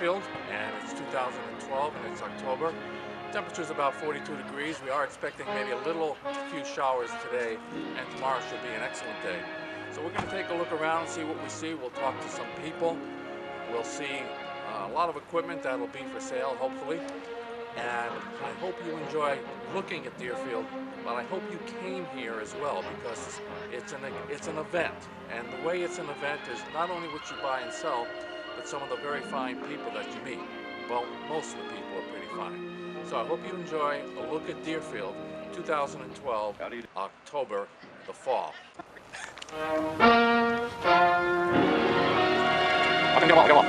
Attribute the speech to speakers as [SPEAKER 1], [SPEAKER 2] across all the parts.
[SPEAKER 1] Deerfield, and it's 2012 and it's October. Temperature's about 42 degrees. We are expecting maybe a few showers today, and tomorrow should be an excellent day. So we're going to take a look around and see what we see. We'll talk to some people. We'll see a lot of equipment that'll be for sale, hopefully. And I hope you enjoy looking at Deerfield, but I hope you came here as well, because it's an event. And the way it's an event is not only what you buy and sell, but some of the very fine people that you meet. Well, most of the people are pretty fine. So I hope you enjoy a look at Deerfield 2012, October, the fall. Come on.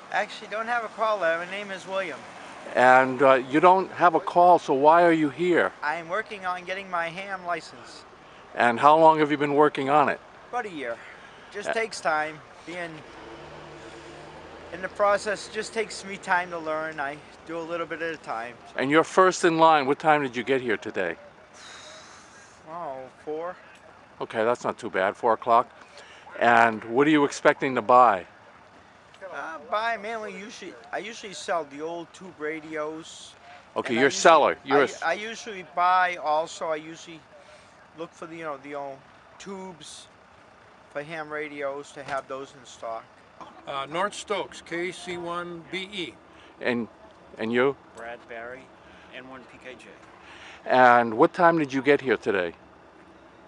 [SPEAKER 2] Actually, don't have a call there. My name is William.
[SPEAKER 1] And you don't have a call, so why are you here?
[SPEAKER 2] I'm working on getting my ham license.
[SPEAKER 1] And how long have you been working on it?
[SPEAKER 2] About a year. Just takes time. Being in the process just takes me time to learn. I do a little bit at a time. So.
[SPEAKER 1] And you're first in line. What time did you get here today?
[SPEAKER 2] Oh, 4.
[SPEAKER 1] Okay, that's not too bad. 4 o'clock. And what are you expecting to buy?
[SPEAKER 2] Buy mainly I usually sell the old tube radios.
[SPEAKER 1] Okay, you're a seller.
[SPEAKER 2] I usually buy also. I usually look for the old tubes for ham radios to have those in stock.
[SPEAKER 3] North Stokes, KC1BE.
[SPEAKER 1] And you?
[SPEAKER 4] Brad Barry, N1PKJ.
[SPEAKER 1] And what time did you get here today?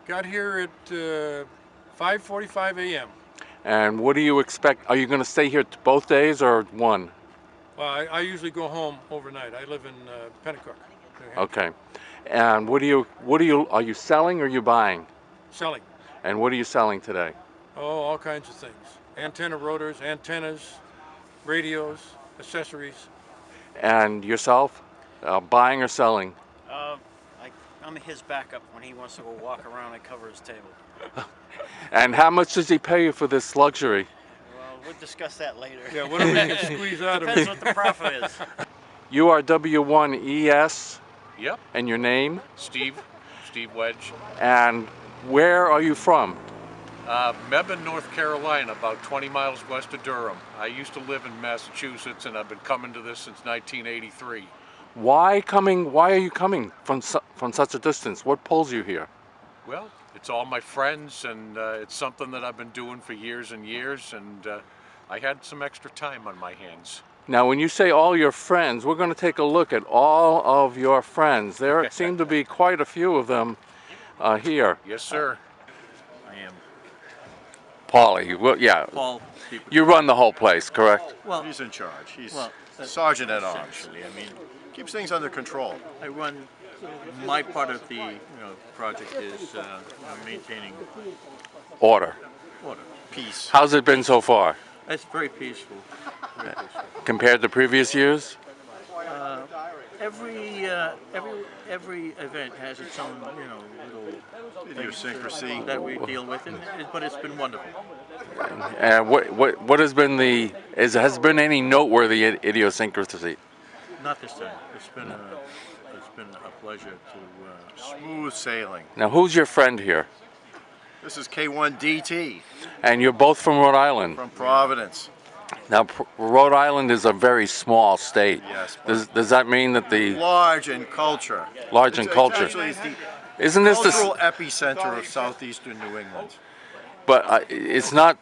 [SPEAKER 3] Got here at 5:45 a.m.
[SPEAKER 1] And what do you expect? Are you going to stay here both days or one?
[SPEAKER 3] Well, I usually go home overnight. I live in Pennacook.
[SPEAKER 1] Okay. And are you selling or are you buying?
[SPEAKER 3] Selling.
[SPEAKER 1] And what are you selling today?
[SPEAKER 3] Oh, all kinds of things. Antenna rotors, antennas, radios, accessories.
[SPEAKER 1] And yourself? Buying or selling?
[SPEAKER 4] I'm his backup. When he wants to go walk around, I cover his table.
[SPEAKER 1] And how much does he pay you for this luxury?
[SPEAKER 4] Well, we'll discuss that later.
[SPEAKER 3] Yeah, what do we can squeeze out of it?
[SPEAKER 4] Depends what the profit is.
[SPEAKER 1] You are W1ES?
[SPEAKER 5] Yep.
[SPEAKER 1] And your name?
[SPEAKER 5] Steve Wedge.
[SPEAKER 1] And where are you from?
[SPEAKER 5] Mebane, North Carolina, about 20 miles west of Durham. I used to live in Massachusetts, and I've been coming to this since 1983.
[SPEAKER 1] Why are you coming from such a distance? What pulls you here?
[SPEAKER 5] Well, it's all my friends, and it's something that I've been doing for years and years, and I had some extra time on my hands.
[SPEAKER 1] Now, when you say all your friends, we're going to take a look at all of your friends. There seem to be quite a few of them here.
[SPEAKER 5] Yes, sir.
[SPEAKER 4] I am.
[SPEAKER 1] Paulie, well, yeah.
[SPEAKER 4] Paul.
[SPEAKER 1] You run the whole place, correct?
[SPEAKER 6] Well, he's in charge. He's sergeant at arms. I mean, keeps things under control.
[SPEAKER 4] I run. My part of the project is maintaining
[SPEAKER 1] Order.
[SPEAKER 6] Peace.
[SPEAKER 1] How's it been so far?
[SPEAKER 4] It's very peaceful. Very peaceful.
[SPEAKER 1] Compared to previous years?
[SPEAKER 4] Every event has its own little
[SPEAKER 6] idiosyncrasy
[SPEAKER 4] that we deal with, but it's been wonderful.
[SPEAKER 1] And what has been has been any noteworthy idiosyncrasy?
[SPEAKER 4] Not this time. It's been a pleasure to
[SPEAKER 6] smooth sailing.
[SPEAKER 1] Now, who's your friend here?
[SPEAKER 6] This is K1DT.
[SPEAKER 1] And you're both from Rhode Island?
[SPEAKER 6] From Providence.
[SPEAKER 1] Now, Rhode Island is a very small state.
[SPEAKER 6] Yes.
[SPEAKER 1] Does that mean that
[SPEAKER 6] large in culture?
[SPEAKER 1] Large in culture.
[SPEAKER 6] Actually, it's the
[SPEAKER 1] Isn't this
[SPEAKER 6] cultural epicenter of southeastern New England.
[SPEAKER 1] But it's not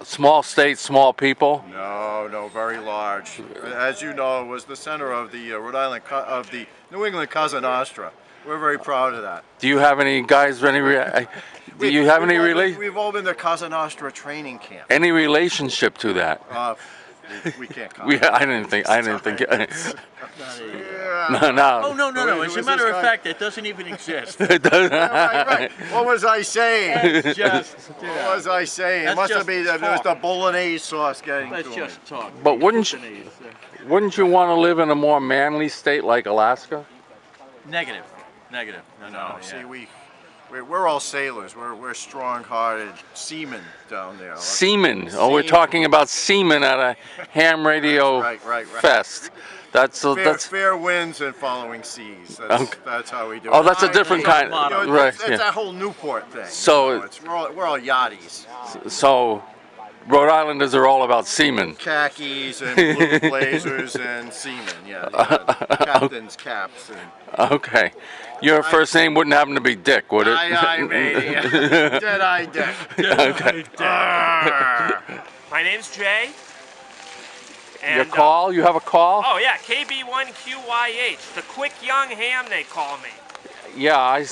[SPEAKER 1] small state, small people.
[SPEAKER 6] No, very large. As you know, it was the center of the of the New England Cosa Nostra. We're very proud of that.
[SPEAKER 1] Do you have any guys?
[SPEAKER 6] We've all been to Cosa Nostra training camp.
[SPEAKER 1] Any relationship to that?
[SPEAKER 6] we can't
[SPEAKER 1] I didn't think.
[SPEAKER 6] Yeah.
[SPEAKER 1] No.
[SPEAKER 4] Oh, no.
[SPEAKER 6] Who
[SPEAKER 4] As a
[SPEAKER 6] is
[SPEAKER 4] matter
[SPEAKER 6] this
[SPEAKER 4] of
[SPEAKER 6] guy?
[SPEAKER 4] fact, it doesn't even exist.
[SPEAKER 6] Right. What was I saying?
[SPEAKER 4] That's just,
[SPEAKER 6] What was I saying? It
[SPEAKER 4] That's
[SPEAKER 6] must have
[SPEAKER 4] just
[SPEAKER 6] been there was the bolognese sauce getting
[SPEAKER 4] Let's
[SPEAKER 6] to
[SPEAKER 4] just
[SPEAKER 6] me.
[SPEAKER 4] talk.
[SPEAKER 1] But wouldn't you want to live in a more manly state like Alaska?
[SPEAKER 4] Negative. No.
[SPEAKER 6] No, see, we're all sailors. We're strong-hearted seamen down there.
[SPEAKER 1] Seamen. Oh, we're talking about seamen at a ham radio
[SPEAKER 6] Right.
[SPEAKER 1] fest. That's
[SPEAKER 6] Fair winds and following seas. That's how we do it.
[SPEAKER 1] Oh, that's a different kind.
[SPEAKER 4] motto.
[SPEAKER 1] Right.
[SPEAKER 6] It's that whole Newport thing.
[SPEAKER 1] So-
[SPEAKER 6] we're all yachties.
[SPEAKER 1] So, Rhode Islanders are all about seamen.
[SPEAKER 6] Khakis and blue blazers and seamen. Yeah, captain's caps. And
[SPEAKER 1] Okay. Your first name wouldn't happen to be Dick, would it?
[SPEAKER 6] aye, matey. Dead-eye Dick.
[SPEAKER 1] Okay.
[SPEAKER 7] My name's Jay.
[SPEAKER 1] Your
[SPEAKER 7] And,
[SPEAKER 1] call? You have a call?
[SPEAKER 7] oh yeah, KB1QYH, the quick young ham they call me.
[SPEAKER 1] Yeah, I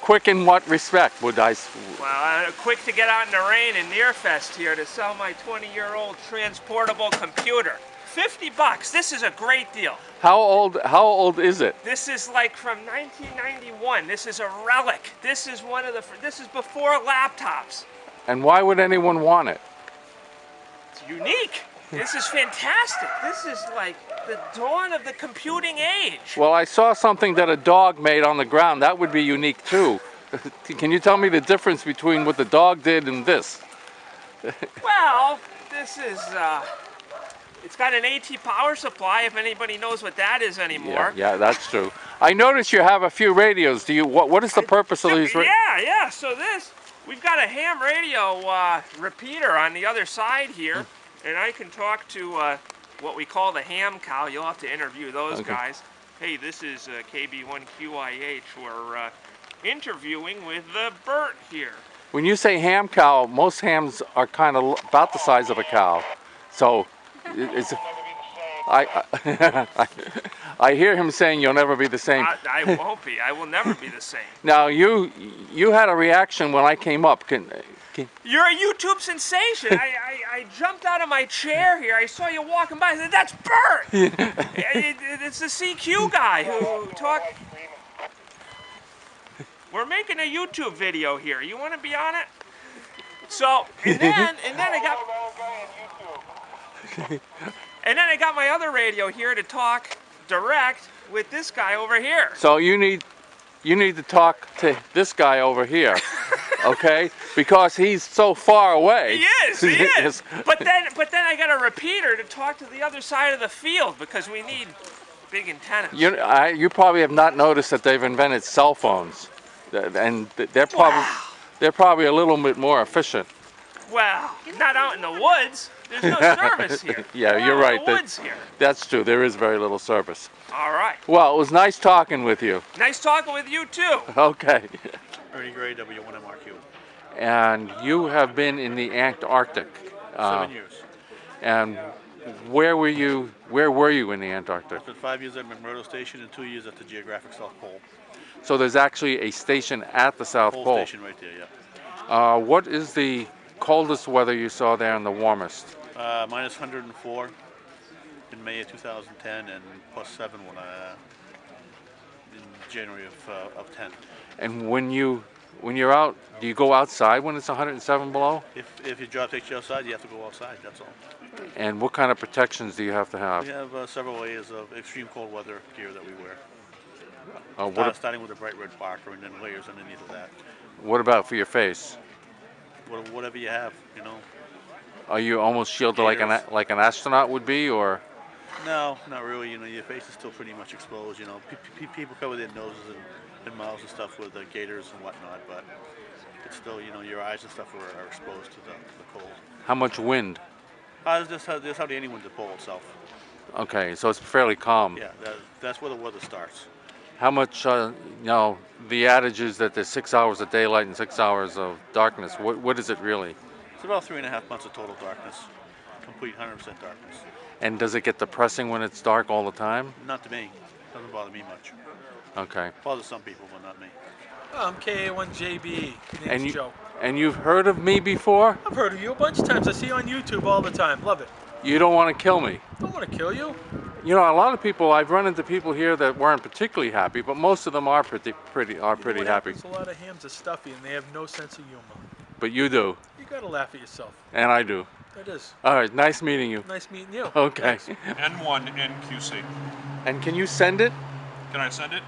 [SPEAKER 1] quick in what respect would I?
[SPEAKER 7] Well, quick to get out in the rain in Nearfest here to sell my 20-year-old transportable computer. $50. This is a great deal.
[SPEAKER 1] How old is it?
[SPEAKER 7] This is like from 1991. This is a relic. This is this is before laptops.
[SPEAKER 1] And why would anyone want it?
[SPEAKER 7] It's unique. This is fantastic. This is like the dawn of the computing age.
[SPEAKER 1] Well, I saw something that a dog made on the ground. That would be unique too. Can you tell me the difference between what the dog did and this?
[SPEAKER 7] Well, this is, it's got an AT power supply, if anybody knows what that is anymore.
[SPEAKER 1] Yeah, that's true. I noticed you have a few radios. Do you? What is the purpose of these?
[SPEAKER 7] Yeah. So we've got a ham radio repeater on the other side here, and I can talk to what we call the ham cow. You'll have to interview those guys. Hey, this is KB1QIH. We're interviewing with Bert here.
[SPEAKER 1] When you say ham cow, most hams are kind of about the size of a cow. So, I hear him saying you'll never be the same.
[SPEAKER 7] I won't be. I will never be the same.
[SPEAKER 1] Now you had a reaction when I came up.
[SPEAKER 7] You're a YouTube sensation. I jumped out of my chair here. I saw you walking by. I said, "That's Bert." It's the CQ guy who talked. We're making a YouTube video here. You want to be on it? So, and then I got my other radio here to talk direct with this guy over here.
[SPEAKER 1] So you need to talk to this guy over here, okay? Because he's so far away.
[SPEAKER 7] He is. But then I got a repeater to talk to the other side of the field because we need big antennas.
[SPEAKER 1] You probably have not noticed that they've invented cell phones, and they're probably a little bit more efficient.
[SPEAKER 7] Well, not out in the woods. There's no service here.
[SPEAKER 1] Yeah,
[SPEAKER 7] We're
[SPEAKER 1] you're
[SPEAKER 7] out
[SPEAKER 1] right.
[SPEAKER 7] in the woods here.
[SPEAKER 1] That's true. There is very little service.
[SPEAKER 7] All right.
[SPEAKER 1] Well, it was nice talking with you.
[SPEAKER 7] Nice talking with you too.
[SPEAKER 1] Okay.
[SPEAKER 4] Ernie Gray, W1MRQ.
[SPEAKER 1] And you have been in the Antarctic.
[SPEAKER 4] 7 years.
[SPEAKER 1] And where were you in the Antarctic?
[SPEAKER 4] Spent 5 years at McMurdo Station and 2 years at the Geographic South Pole.
[SPEAKER 1] So there's actually a station at the South Pole.
[SPEAKER 4] Station right there, yeah.
[SPEAKER 1] What is the coldest weather you saw there and the warmest?
[SPEAKER 4] Minus 104 in May of 2010 and plus 7 in January of 10.
[SPEAKER 1] And when you're out, do you go outside when it's 107 below?
[SPEAKER 4] If your job takes you outside, you have to go outside, that's all.
[SPEAKER 1] And what kind of protections do you have to have?
[SPEAKER 4] We have several layers of extreme cold weather gear that we wear. Starting with a bright red parka and then layers underneath of that.
[SPEAKER 1] What about for your face?
[SPEAKER 4] Whatever you have, you know.
[SPEAKER 1] Are you almost shielded like an astronaut would be, or?
[SPEAKER 4] No, not really. You know, your face is still pretty much exposed. You know, people cover their noses and mouths and stuff with gaiters and whatnot, but it's still, you know, your eyes and stuff are exposed to the cold.
[SPEAKER 1] How much wind?
[SPEAKER 4] There's hardly any wind to the pole itself.
[SPEAKER 1] Okay, so it's fairly calm.
[SPEAKER 4] Yeah, that's where the weather starts.
[SPEAKER 1] How much, the adage is that there's 6 hours of daylight and 6 hours of darkness. What is it really?
[SPEAKER 4] It's about 3.5 months of total darkness, complete 100% darkness.
[SPEAKER 1] And does it get depressing when it's dark all the time?
[SPEAKER 4] Not to me. Doesn't bother me much.
[SPEAKER 1] Okay.
[SPEAKER 4] Bothers some people, but not me.
[SPEAKER 8] I'm KA1JB. Name's Joe.
[SPEAKER 1] And you've heard of me before?
[SPEAKER 8] I've heard of you a bunch of times. I see you on YouTube all the time. Love it.
[SPEAKER 1] You don't want to kill me.
[SPEAKER 8] I don't want to kill you.
[SPEAKER 1] You know, a lot of people, I've run into people here that weren't particularly happy, but most of them are pretty
[SPEAKER 8] You know what
[SPEAKER 1] happy.
[SPEAKER 8] happens? A lot of hams are stuffy and they have no sense of humor.
[SPEAKER 1] But you do.
[SPEAKER 8] You gotta laugh at yourself.
[SPEAKER 1] And I do.
[SPEAKER 8] It is.
[SPEAKER 1] All right, nice meeting you.
[SPEAKER 8] Nice meeting you.
[SPEAKER 1] Okay.
[SPEAKER 8] Thanks.
[SPEAKER 5] N1 NQC.
[SPEAKER 1] And can you send it?
[SPEAKER 5] Can I send it?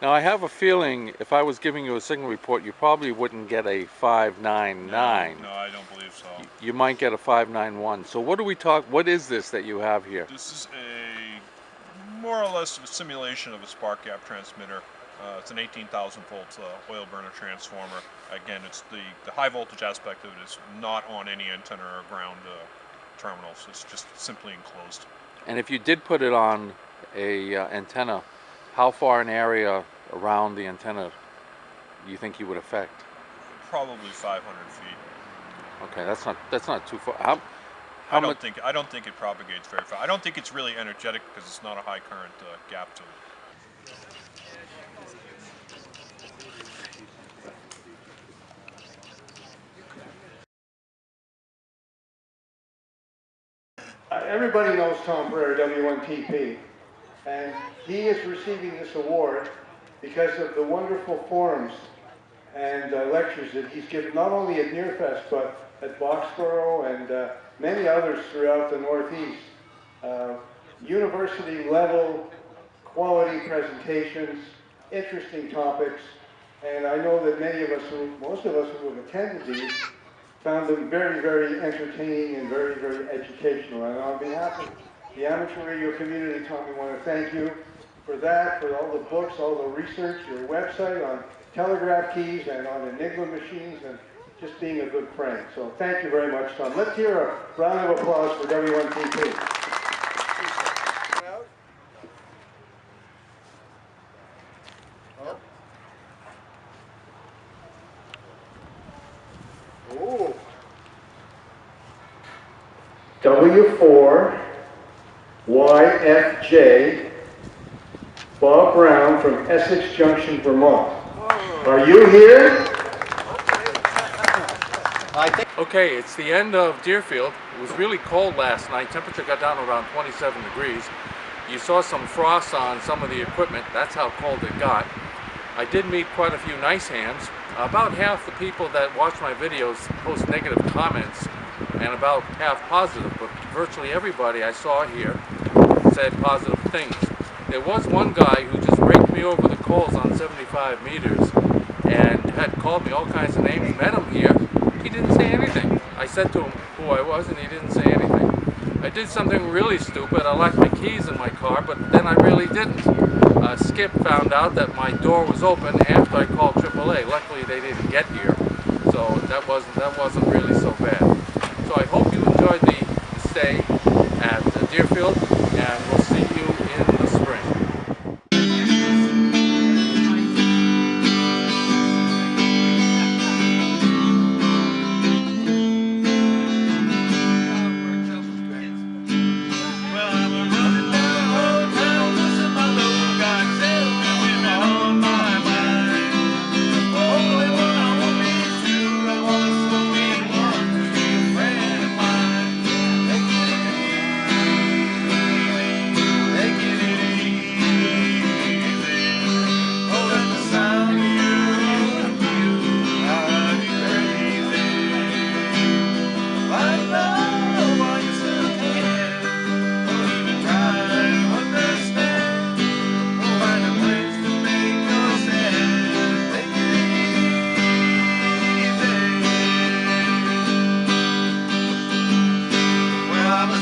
[SPEAKER 1] Now I have a feeling if I was giving you a signal report, you probably wouldn't get a 599.
[SPEAKER 5] No, I don't believe so.
[SPEAKER 1] You might get a 591. So what what is this that you have here?
[SPEAKER 5] This is a more or less a simulation of a spark gap transmitter. It's an 18,000 volt oil burner transformer. Again, it's the high voltage aspect of it is not on any antenna or ground terminals. It's just simply enclosed.
[SPEAKER 1] And if you did put it on a antenna, how far an area around the antenna do you think you would affect?
[SPEAKER 5] Probably 500 feet.
[SPEAKER 1] Okay, that's not too far.
[SPEAKER 5] I don't think it propagates very far. I don't think it's really energetic because it's not a high current gap to it.
[SPEAKER 9] Everybody knows Tom Brer, W1TP, and he is receiving this award because of the wonderful forums and lectures that he's given, not only at Nearfest, but at Boxborough and many others throughout the Northeast. University-level quality presentations, interesting topics, and I know that most of us who have attended these, found them very, very entertaining and very, very educational. And on behalf of the amateur radio community, Tom, we want to thank you for that, for all the books, all the research, your website on telegraph keys and on Enigma machines, and just being a good friend. So thank you very much, Tom. Let's hear a round of applause for W1TP. Oh. W4 YFJ Bob Brown from Essex Junction, Vermont. Are you here?
[SPEAKER 1] Okay, it's the end of Deerfield. It was really cold last night. Temperature got down around 27 degrees. You saw some frost on some of the equipment. That's how cold it got. I did meet quite a few nice hands. About half the people that watch my videos post negative comments and about half positive, but virtually everybody I saw here said positive things. There was one guy who just raked me over the coals on 75 meters and had called me all kinds of names, met him here. He didn't say anything. I said to him who I was and he didn't say anything. I did something really stupid. I left my keys in my car, but then I really didn't. Skip found out that my door was open after I called AAA. Luckily they didn't get here, so that wasn't really so bad. So I hope you enjoyed the stay at Deerfield, and we'll see you in the spring.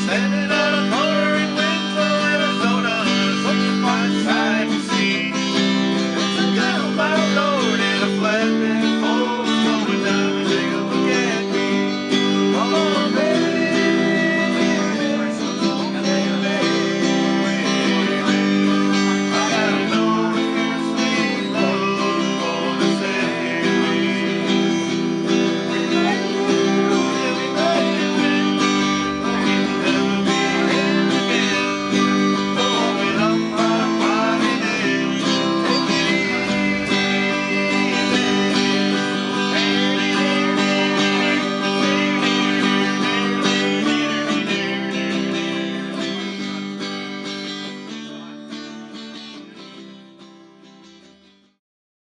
[SPEAKER 10] Standing